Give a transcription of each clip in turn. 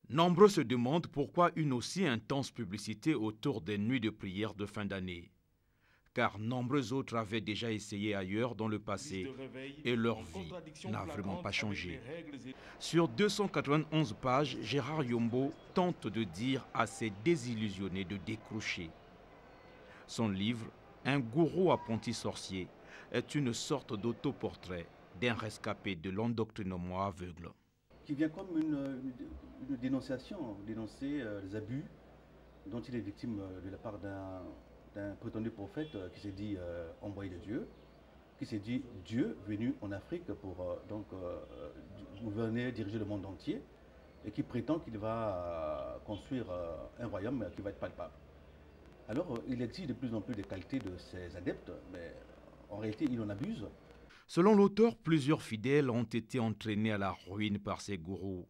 Nombreux se demandent pourquoi une aussi intense publicité autour des nuits de prière de fin d'année. Car nombreux autres avaient déjà essayé ailleurs dans le passé et leur vie n'a vraiment pas changé. Sur 291 pages, Gérard Yombo tente de dire à ses désillusionnés de décrocher. Son livre, Un gourou apprenti sorcier, est une sorte d'autoportrait d'un rescapé de l'endoctrinement aveugle. Qui vient comme une dénonciation, dénoncer les abus dont il est victime de la part d'un prétendu prophète qui s'est dit envoyé de Dieu, qui s'est dit Dieu venu en Afrique pour gouverner, diriger le monde entier, et qui prétend qu'il va construire un royaume qui va être palpable. Alors il exige de plus en plus des qualités de ses adeptes, mais en réalité il en abuse. Selon l'auteur, plusieurs fidèles ont été entraînés à la ruine par ces gourous.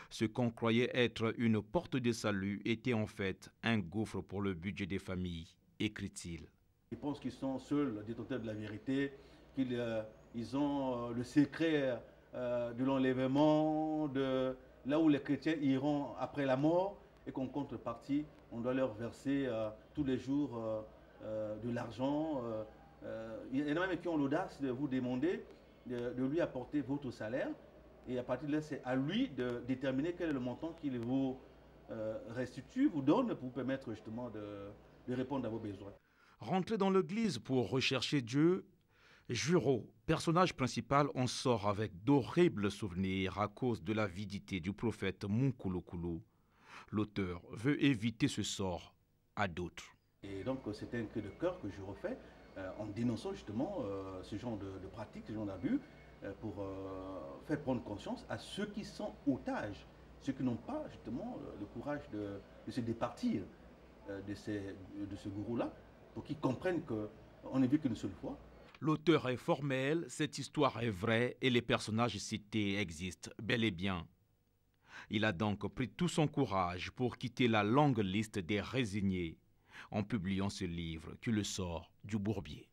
Ce qu'on croyait être une porte de salut était en fait un gouffre pour le budget des familles, écrit-il. Ils pensent qu'ils sont seuls détenteurs de la vérité, qu'ils ont le secret de l'enlèvement, de là où les chrétiens iront après la mort, et qu'en contrepartie, on doit leur verser tous les jours de l'argent. Il y en a même qui ont l'audace de vous demander de lui apporter votre salaire, et à partir de là, c'est à lui de déterminer quel est le montant qu'il vous restitue, vous donne pour vous permettre justement de répondre à vos besoins. Rentré dans l'église pour rechercher Dieu, Juro, personnage principal, en sort avec d'horribles souvenirs à cause de l'avidité du prophète Munkulukulu. L'auteur veut éviter ce sort à d'autres. Et donc c'est un cri de cœur que je refais en dénonçant justement ce genre de pratiques, ce genre d'abus, pour faire prendre conscience à ceux qui sont otages, ceux qui n'ont pas justement le courage de se départir de ce gourou-là, pour qu'ils comprennent qu'on n'est vu qu'une seule fois. L'auteur est formel, cette histoire est vraie et les personnages cités existent bel et bien. Il a donc pris tout son courage pour quitter la longue liste des résignés en publiant ce livre qui le sort du bourbier.